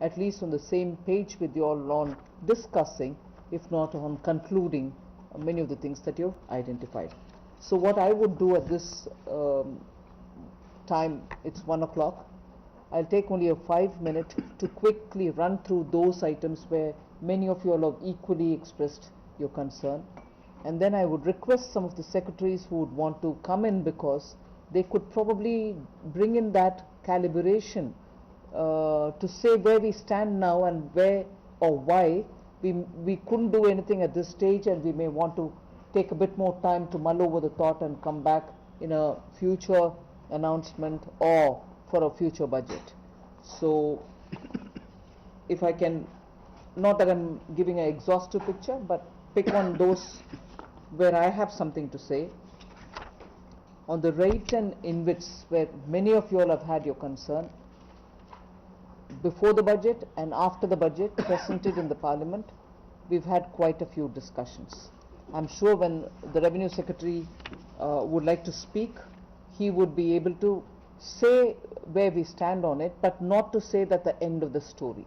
at least on the same page with you all on discussing, if not on concluding, many of the things that you've identified. So what I would do at this time, it's 1 o'clock, I'll take only a 5 minute to quickly run through those items where many of you all have equally expressed your concern. And then I would request some of the secretaries who would want to come in, because they could probably bring in that calibration to say where we stand now and where or why we couldn't do anything at this stage, and we may want to take a bit more time to mull over the thought and come back in a future announcement or for a future budget. So if I can, not that I'm giving an exhaustive picture, but pick on those where I have something to say. On the rate and INVITs, where many of you all have had your concern, before the budget and after the budget presented in the Parliament, we've had quite a few discussions. I'm sure when the Revenue Secretary would like to speak, he would be able to say where we stand on it, but not to say that the end of the story.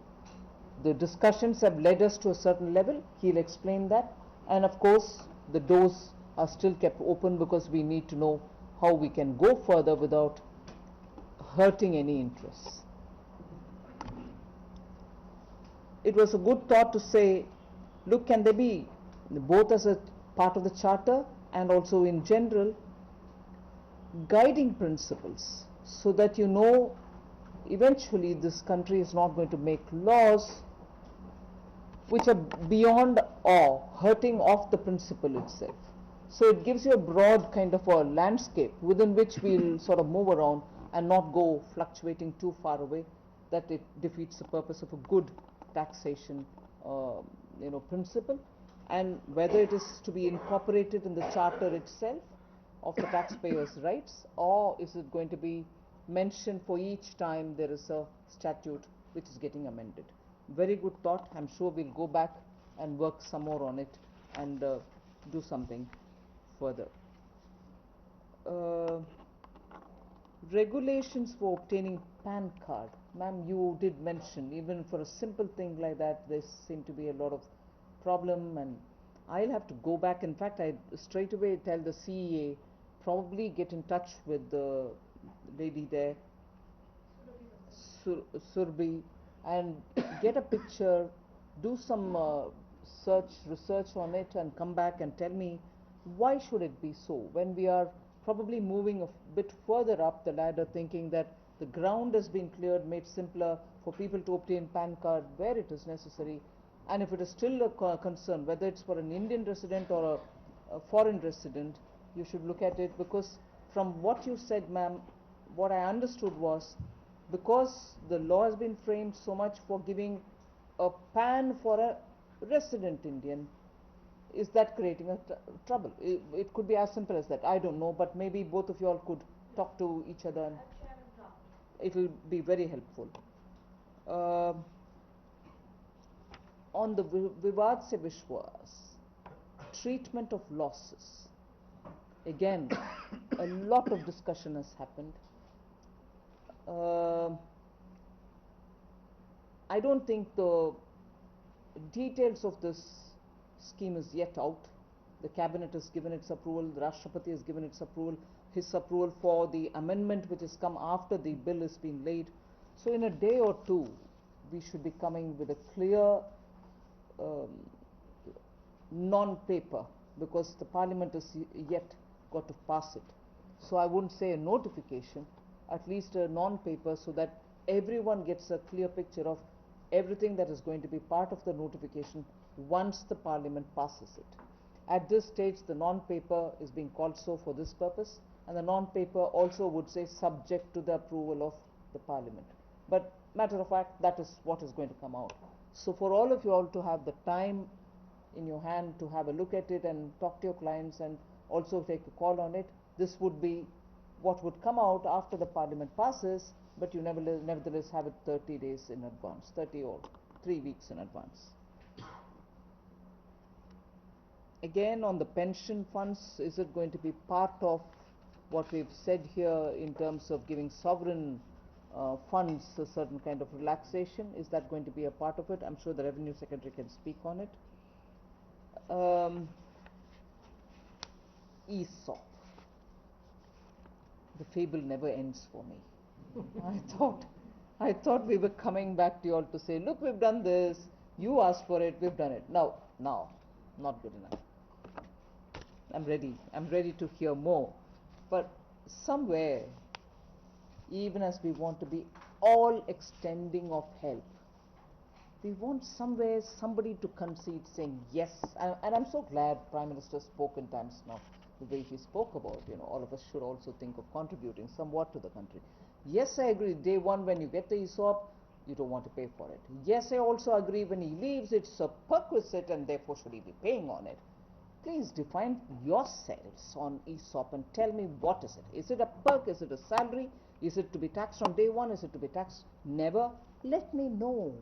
The discussions have led us to a certain level, he'll explain that, and of course the doors are still kept open, because we need to know how we can go further without hurting any interests. It was a good thought to say, look, can there be, both as a part of the charter and also in general, guiding principles, so that you know eventually this country is not going to make laws which are beyond or hurting off the principle itself. So it gives you a broad kind of a landscape within which we'll sort of move around and not go fluctuating too far away, that it defeats the purpose of a good taxation principle. And whether it is to be incorporated in the charter itself of the taxpayers' rights, or is it going to be mentioned for each time there is a statute which is getting amended. Very good thought. I'm sure we'll go back and work some more on it and do something further. Regulations for obtaining PAN card. Ma'am, you did mention, even for a simple thing like that, there seem to be a lot of problem, and I'll have to go back. In fact, I straight away tell the CEA, probably get in touch with the lady there, Surbi, and get a picture, do some research on it, and come back and tell me why should it be so, when we are probably moving a bit further up the ladder, thinking that the ground has been cleared, made simpler for people to obtain PAN card where it is necessary. And if it is still a concern, whether it's for an Indian resident or a foreign resident, you should look at it, because from what you said, ma'am, what I understood was, because the law has been framed so much for giving a PAN for a resident Indian, is that creating a trouble? It could be as simple as that. I don't know, but maybe both of you all could talk to each other, and it will be very helpful. On the Vivad Se Vishwas, treatment of losses, again, a lot of discussion has happened. I don't think the details of this scheme is yet out. The cabinet has given its approval, the Rashtrapati has given its approval, his approval for the amendment which has come after the bill has been laid. So in a day or two, we should be coming with a clear non-paper, because the Parliament has yet got to pass it. So I wouldn't say a notification, at least a non-paper, so that everyone gets a clear picture of everything that is going to be part of the notification once the Parliament passes it. At this stage, the non-paper is being called so for this purpose, and the non-paper also would say subject to the approval of the Parliament. But matter of fact, that is what is going to come out. So for all of you all to have the time in your hand to have a look at it and talk to your clients and also take a call on it, this would be what would come out after the Parliament passes, but you nevertheless have it 30 days in advance, 30 or 3 weeks in advance. Again, on the pension funds, is it going to be part of what we've said here in terms of giving sovereign funds a certain kind of relaxation. Is that going to be a part of it? I'm sure the Revenue Secretary can speak on it. ESOP. The fable never ends for me. I thought we were coming back to you all to say, look, we've done this, you asked for it, we've done it. No, not good enough. I'm ready to hear more. But somewhere, even as we want to be all extending of help, we want somewhere somebody to concede saying yes. And I'm so glad Prime Minister spoke in times now, the way he spoke about, all of us should also think of contributing somewhat to the country. Yes, I agree, day one when you get the ESOP, you don't want to pay for it. Yes, I also agree when he leaves, it's a perquisite and therefore should he be paying on it. Please define yourselves on ESOP and tell me what is it. Is it a perk? Is it a salary? Is it to be taxed on day one? Is it to be taxed never? Let me know.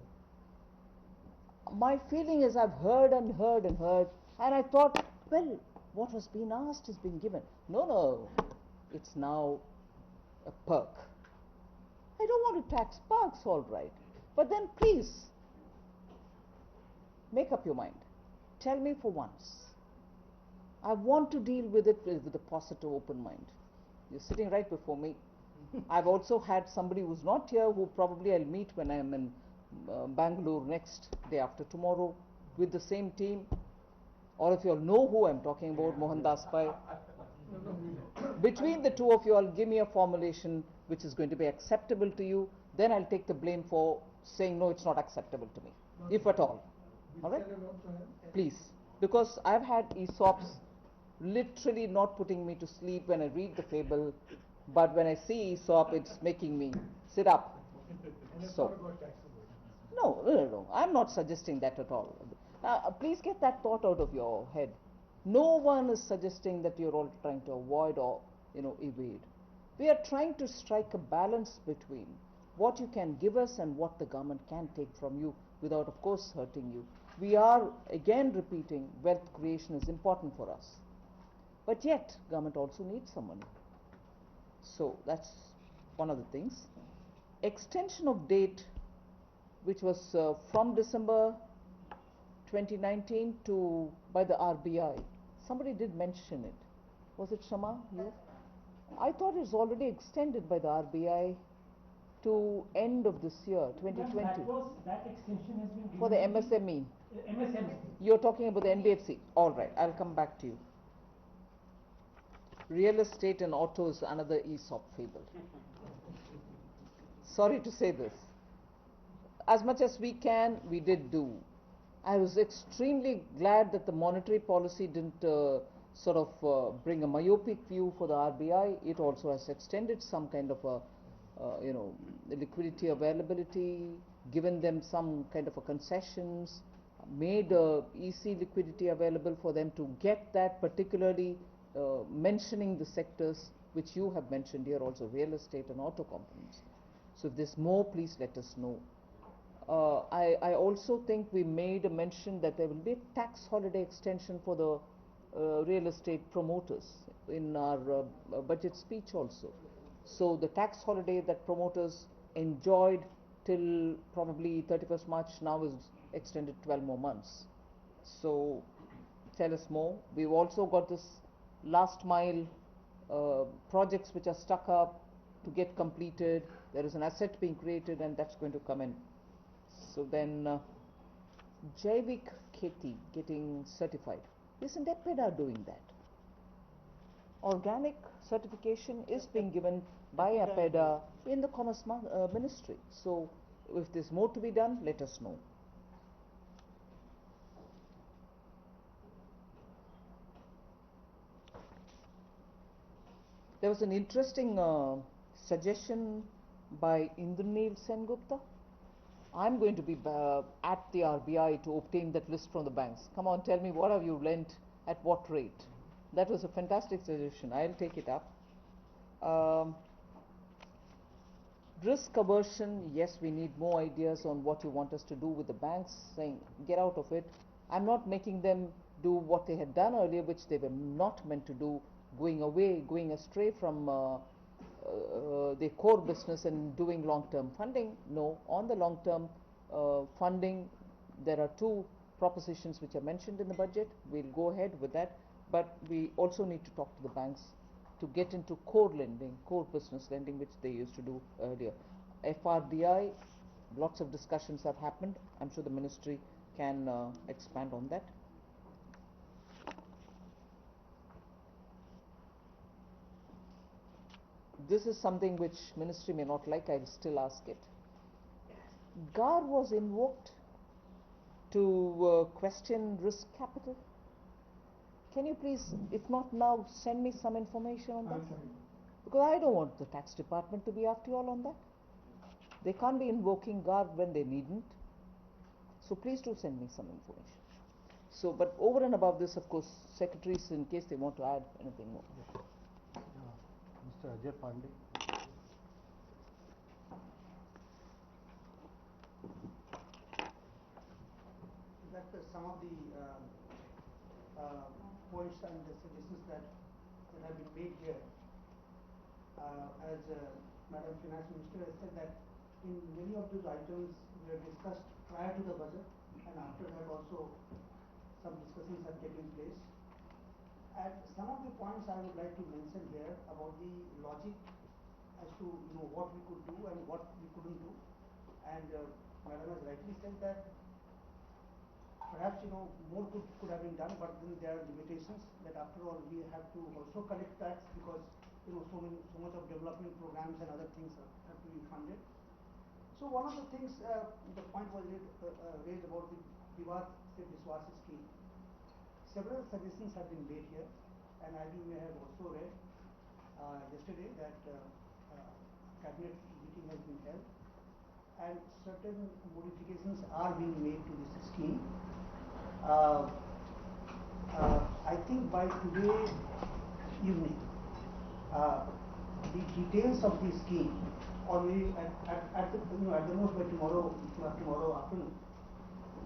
My feeling is I've heard and heard and heard, and I thought, well, what was being asked is being given. No, it's now a perk. I don't want to tax perks, all right. But then please, make up your mind. Tell me for once. I want to deal with it with a positive, open mind. You're sitting right before me. I've also had somebody who's not here, who probably I'll meet when I'm in Bangalore next day after tomorrow with the same team. All of you all know who I'm talking about, Mohandas Pai. Between the two of you all, give me a formulation which is going to be acceptable to you. Then I'll take the blame for saying no, it's not acceptable to me, if at all. All right? Please. Because I've had ESOPs literally not putting me to sleep when I read the fable, but when I see ESOP, it's making me sit up. So, no, I'm not suggesting that at all. Please get that thought out of your head. No one is suggesting that you're all trying to avoid or evade. We are trying to strike a balance between what you can give us and what the government can take from you without, of course, hurting you. We are again repeating wealth creation is important for us. But yet, government also needs some money. So that's one of the things. Extension of date, which was from December 2019 to by the RBI. Somebody did mention it. Was it Shama? You? I thought it's already extended by the RBI to end of this year, 2020. That extension has been given for the MSME. MSME. You're talking about the NBFC. All right, I'll come back to you. Real estate and auto is another ESOP fable. Sorry to say this. As much as we can, we did do. I was extremely glad that the monetary policy didn't bring a myopic view for the RBI. It also has extended some kind of a liquidity availability, given them some kind of a concessions, made EC liquidity available for them to get that, particularly mentioning the sectors which you have mentioned here also, real estate and auto components. So if there's more, please let us know. I also think we made a mention that there will be a tax holiday extension for the real estate promoters in our budget speech also. So the tax holiday that promoters enjoyed till probably 31st March now is extended 12 more months. So tell us more. We've also got this last mile projects which are stuck up to get completed. There is an asset being created and that's going to come in. So then Jaivik Kheti getting certified. Isn't EPEDA doing that? Organic certification is being given by EPEDA in the Commerce Ministry. So if there's more to be done, let us know. There was an interesting suggestion by Indranil Sengupta. I'm going to be at the RBI to obtain that list from the banks. Come on, tell me, what have you lent at what rate? That was a fantastic suggestion. I'll take it up. Risk aversion, yes, we need more ideas on what you want us to do with the banks, saying get out of it. I'm not making them do what they had done earlier, which they were not meant to do, going away, going astray from their core business and doing long-term funding. No, on the long-term funding, there are two propositions which are mentioned in the budget. We'll go ahead with that, but we also need to talk to the banks to get into core lending, core business lending, which they used to do earlier. FRDI, lots of discussions have happened. I'm sure the ministry can expand on that. This is something which ministry may not like, I'll still ask it. GAR was invoked to question risk capital. Can you please, if not now, send me some information on that? Because I don't want the tax department to be after you all on that. They can't be invoking GAR when they needn't. So please do send me some information. So, but over and above this, of course, secretaries, in case they want to add anything more. Mr. Ajay Pandey. That some of the points and the suggestions that have been made here, as Madam Finance Minister has said, that in many of those items were discussed prior to the budget, and after that also some discussions have taken place. And some of the points I would like to mention here about the logic as to what we could do and what we couldn't do. And Madam has rightly said that perhaps more could have been done, but then there are limitations. That after all we have to also collect tax because so much of development programs and other things have to be funded. So one of the things, the point was raised about the Vivad se Vishwas scheme. Several suggestions have been made here, and as you may have also read yesterday that cabinet meeting has been held, and certain modifications are being made to this scheme. I think by today evening, the details of the scheme, or maybe at the most by tomorrow afternoon,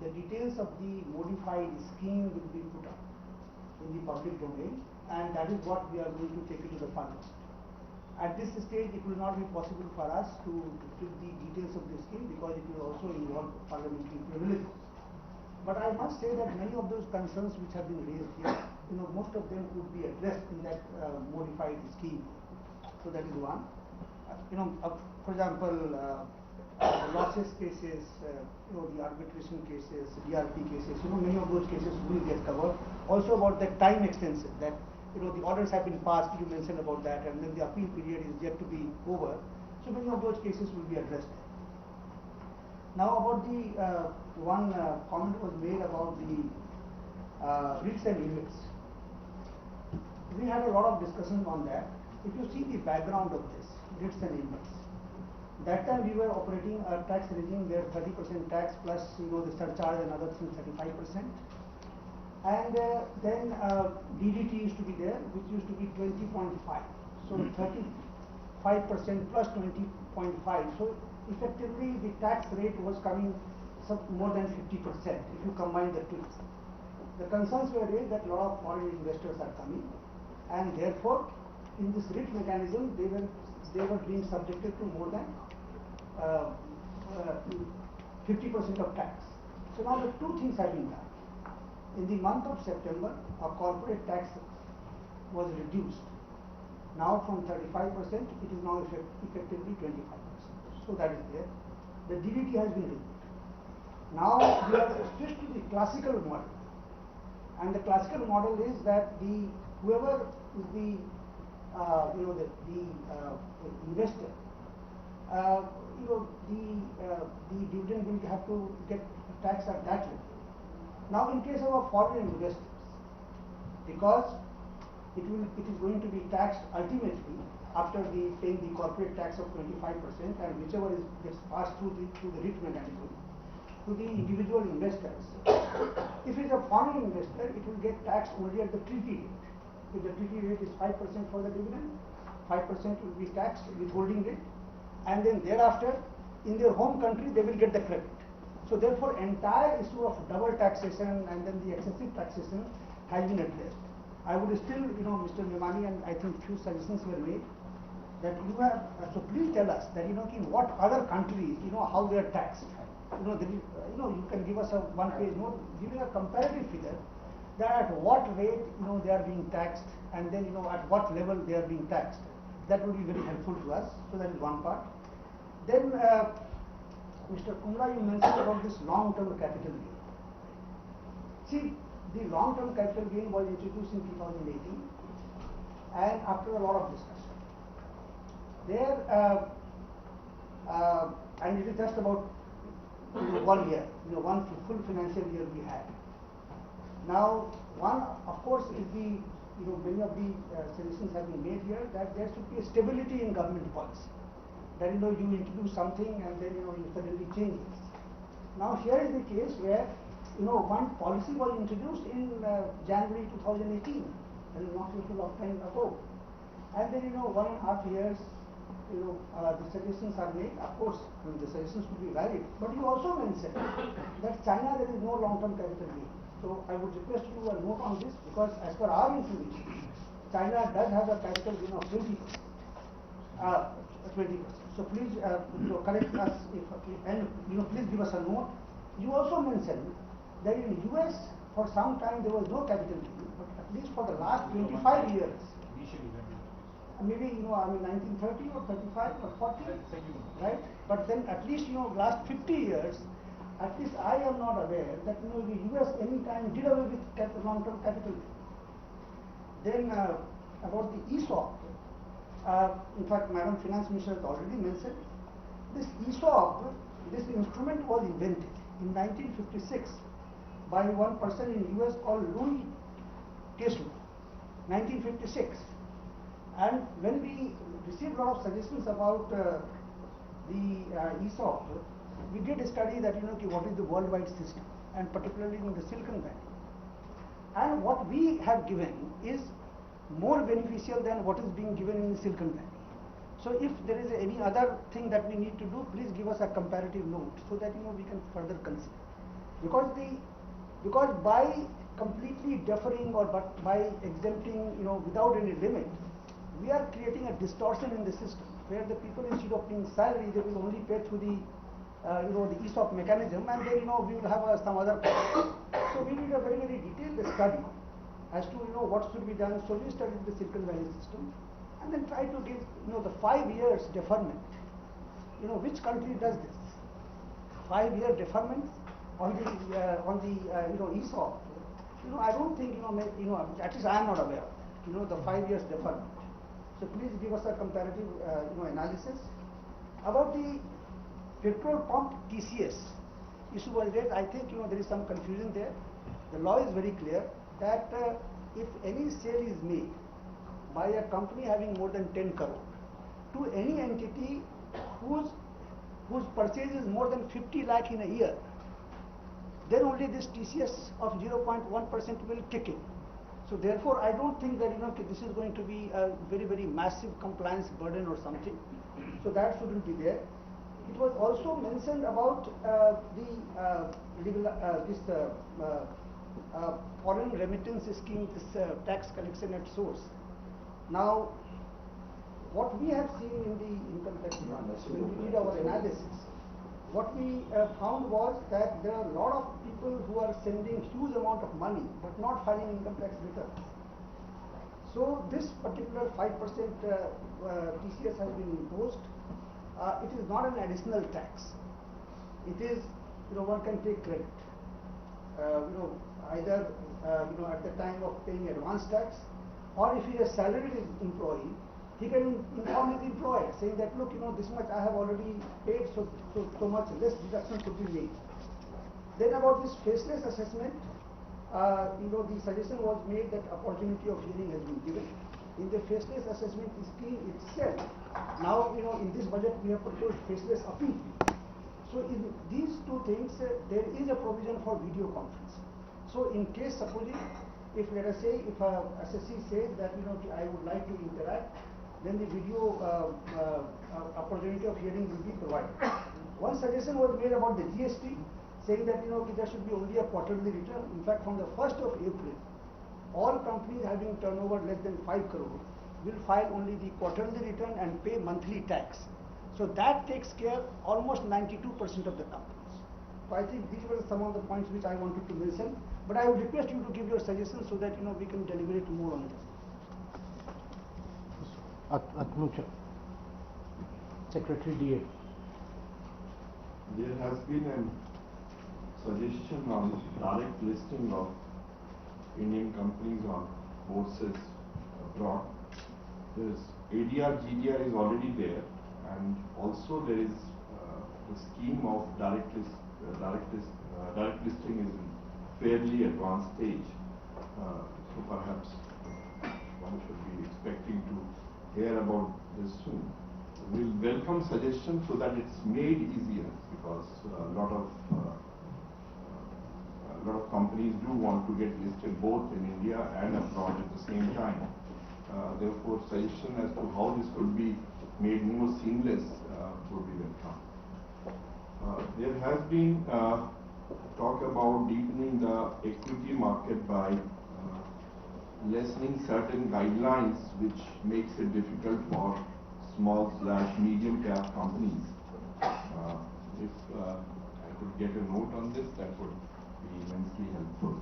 the details of the modified scheme will be put up in the public domain, and that is what we are going to take it to the parliament. At this stage, it will not be possible for us to give the details of the scheme because it will also involve parliamentary privileges. But I must say that many of those concerns which have been raised here, most of them could be addressed in that modified scheme. So that is one. For example, losses cases, the arbitration cases, DRP cases, many of those cases will get covered. Also about the time extension, that the orders have been passed, you mentioned about that, and then the appeal period is yet to be over. So many of those cases will be addressed. Now about the one comment was made about the writs and limits. We had a lot of discussion on that. If you see the background of this, writs and limits, that time we were operating a tax regime where 30% tax plus the surcharge and other things 35%. And then DDT used to be there, which used to be 20.5. So 35% plus 20.5. So effectively the tax rate was coming more than 50% if you combine the two. The concerns were raised that a lot of foreign investors are coming, and therefore in this RIT mechanism they were being subjected to more than 50% of tax. So now the two things have been done. In the month of September, our corporate tax was reduced. Now from 35%, it is now effectively 25%. So that is there. The DDT has been removed. Now we are switched to the classical model. And the classical model is that whoever is the investor, the dividend will have to get taxed at that level. Now in case of a foreign investors, because it is going to be taxed ultimately after paying the corporate tax of 25%, and whichever gets passed through the RIT mechanism to the individual investors. If it is a foreign investor, it will get taxed only at the treaty rate. If the treaty rate is 5% for the dividend, 5% will be taxed, withholding rate, and then thereafter in their home country they will get the credit. So therefore entire issue of double taxation and then the excessive taxation has been addressed. I would still, Mr. Memani, and I think few suggestions were made that you have, so please tell us that, in what other countries, how they are taxed. There is, you can give us a one-page note giving a comparative figure that at what rate, they are being taxed, and then, at what level they are being taxed. That would be very helpful to us. So that is one part. Then, Mr. Kumra, you mentioned about this long-term capital gain. See, the long-term capital gain was introduced in 2018, and after a lot of discussion. There, and it is just about 1 year, one full financial year we had. Now, one, of course, is the, many of the suggestions have been made here that there should be a stability in government policy. That, you introduce something and then, you suddenly change it. Now, here is the case where, one policy was introduced in January 2018, that is not a lot of time ago. And then, 1.5 years, the suggestions are made. Of course, the suggestions could be valid. But you also mentioned that China, there is no long-term capital gain. So I would request you a note on this, because as per our information, China does have a capital gain of 20%. 20%. So please, correct us and please give us a note. You also mentioned that in US for some time there was no capital gain, but at least for the last 25 years. Maybe 1930 or 35 or 40, right? But then at least last 50 years, at least I am not aware that the US any time did away with long-term capital. Then about the ESOP, in fact, Madam Finance Minister has already mentioned this ESOP. This instrument was invented in 1956 by one person in US called Louis Caslow, 1956. And when we received a lot of suggestions about the ESOP, we did study that what is the worldwide system, and particularly in the Silicon Valley. And what we have given is more beneficial than what is being given in Silicon Valley. So if there is any other thing that we need to do, please give us a comparative note so that we can further consider. Because by completely deferring or by exempting without any limit, we are creating a distortion in the system where the people, instead of paying salary, they will only pay through the the ESOP mechanism, and then we will have some other cost. So we need a very, very detailed study as to what should be done. So we studied the Silicon Valley system and then try to give the 5 years deferment. Which country does this? 5-year deferment on the ESOP. I don't think at least I am not aware of the 5 years deferment. So please give us a comparative analysis about the petrol pump TCS issue was raised. I think there is some confusion there. The law is very clear that if any sale is made by a company having more than 10 crore to any entity whose purchase is more than 50 lakh in a year, then only this TCS of 0.1% will kick in. So therefore, I don't think that this is going to be a very, very massive compliance burden or something. So that shouldn't be there. It was also mentioned about foreign remittance scheme, this tax collection at source. Now, what we have seen in the income tax department, when we did our analysis, what we found was that there are a lot of people who are sending huge amount of money but not filing income tax returns. So this particular 5% TCS has been imposed. It is not an additional tax. It is, one can take credit. Either at the time of paying advance tax, or if he is a salaried employee, he can inform his employer saying that, look, this much I have already paid, so much less deduction could be made. Then about this faceless assessment, the suggestion was made that opportunity of hearing has been given. In the faceless assessment scheme itself, now in this budget we have proposed faceless appeal. So in these two things, there is a provision for video conference. So in case supposing, if let us say, if a assessee says that I would like to interact, then the video opportunity of hearing will be provided. One suggestion was made about the GST, saying that there should be only a quarterly return. In fact, from the 1st of April, all companies having turnover less than 5 crore will file only the quarterly return and pay monthly tax. So that takes care almost 92% of the companies. So I think these were some of the points which I wanted to mention. But I would request you to give your suggestions so that we can deliberate more on this. Atnucha, Secretary DA. There has been a suggestion on direct listing of Indian companies on bourses abroad. There's ADR, GDR is already there, and also there is the scheme of direct listing is in fairly advanced stage. So perhaps one should be expecting to hear about this soon. We'll welcome suggestions so that it's made easier, because a lot of companies do want to get listed both in India and abroad at the same time. Therefore, suggestion as to how this could be made more seamless would be welcome. There has been talk about deepening the equity market by lessening certain guidelines, which makes it difficult for small/medium cap companies. If I could get a note on this, that would be immensely helpful.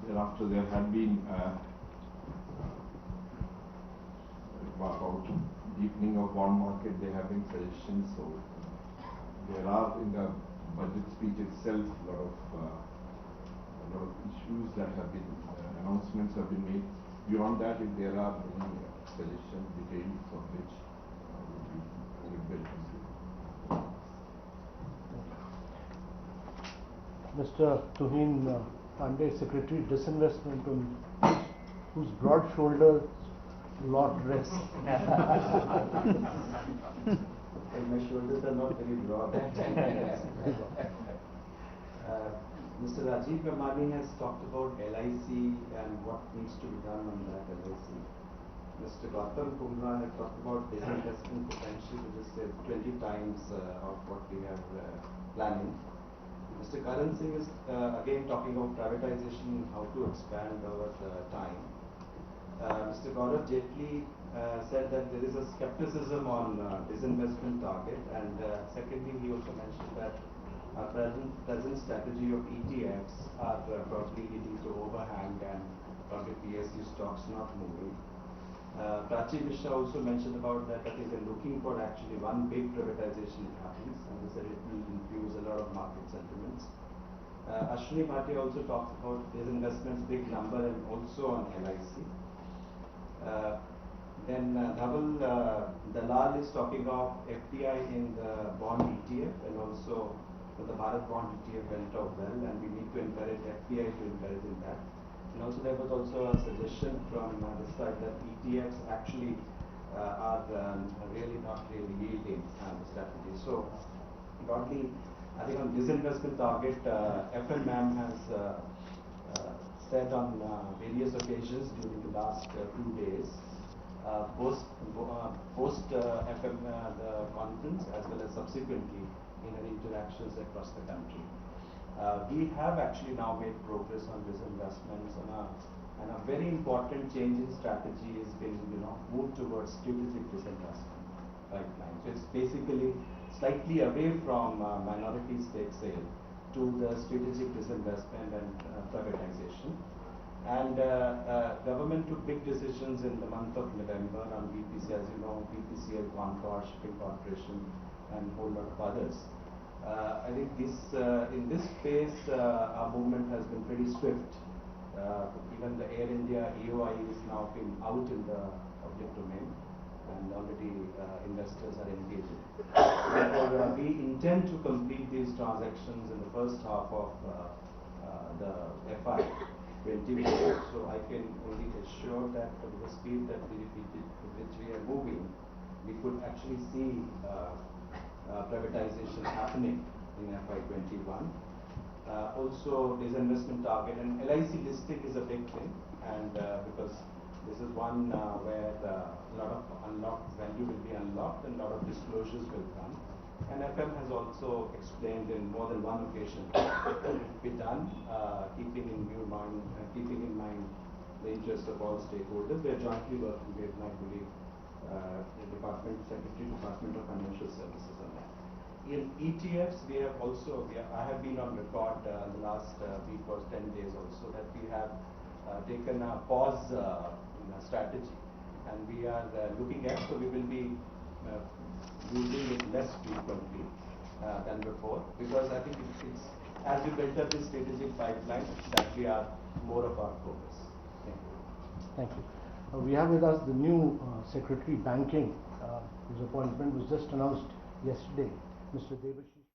Thereafter, there had been about deepening of bond market. There have been suggestions. So there are in the budget speech itself a lot of issues that have been announcements have been made. Beyond that, if there are any suggestions, details of which would be welcome. Mr. Tuhin Pandey, Secretary Disinvestment, on whose broad shoulders lot rests. My shoulders are not very broad. Mr. Rajiv Ramani has talked about LIC and what needs to be done on that LIC. Mr. Gautam Kumra has talked about disinvestment potential, which is 20 times of what we have planning. Mr. Karan Singh is again talking about privatization, how to expand over time. Mr. Gaurav Jaitley said that there is a skepticism on disinvestment target, and secondly, he also mentioned that our present strategy of ETFs are probably leading to overhang and probably PSU stocks not moving. Prachi Mishra also mentioned about that I think they're looking for actually one big privatization happens, and they said it will infuse a lot of market sentiments. Ashwini Bhatia also talks about disinvestments, big number, and also on LIC. Then Dhaval Dalal is talking of FDI in the bond ETF, and also the Bharat bond ETF went out well, and we need to encourage FDI to encourage in that. And also there was also a suggestion from this side that ETFs actually are really not really yielding the strategy. So broadly, I think on disinvestment target, FMM has said on various occasions during the last 2 days, post FM the conference as well as subsequently in our interactions across the country. We have actually now made progress on disinvestments, and a very important change in strategy has been moved towards strategic disinvestment pipeline. So it's basically slightly away from minority stake sale to the strategic disinvestment and privatization. And government took big decisions in the month of November on BPC, as you know, BPCL, Concor, Shipping Corporation, and a whole lot of others. I think this in this space, our movement has been pretty swift. Even the Air India EOI is now been out in the public domain, and already investors are engaging. Therefore, we intend to complete these transactions in the first half of the FY 21. So I can only assure that with the speed that with which we are moving, we could actually see privatization happening in FY 21. Also, disinvestment target and LIC listing is a big thing, and because this is one where a lot of unlocked value will be unlocked and a lot of disclosures will come. And FM has also explained in more than one occasion that it will be done, keeping in mind the interest of all stakeholders. We are jointly working with my colleague, the Department Secretary, Department of Financial Services on that. In ETFs, I have been on record the last week or 10 days also that we have taken a pause strategy, and we are looking at, so we will be using it less frequently than before, because I think it's as we build up this strategic pipeline, that we are more of our focus. Thank you. Thank you. We have with us the new Secretary Banking, whose appointment was just announced yesterday, Mr. Debashish.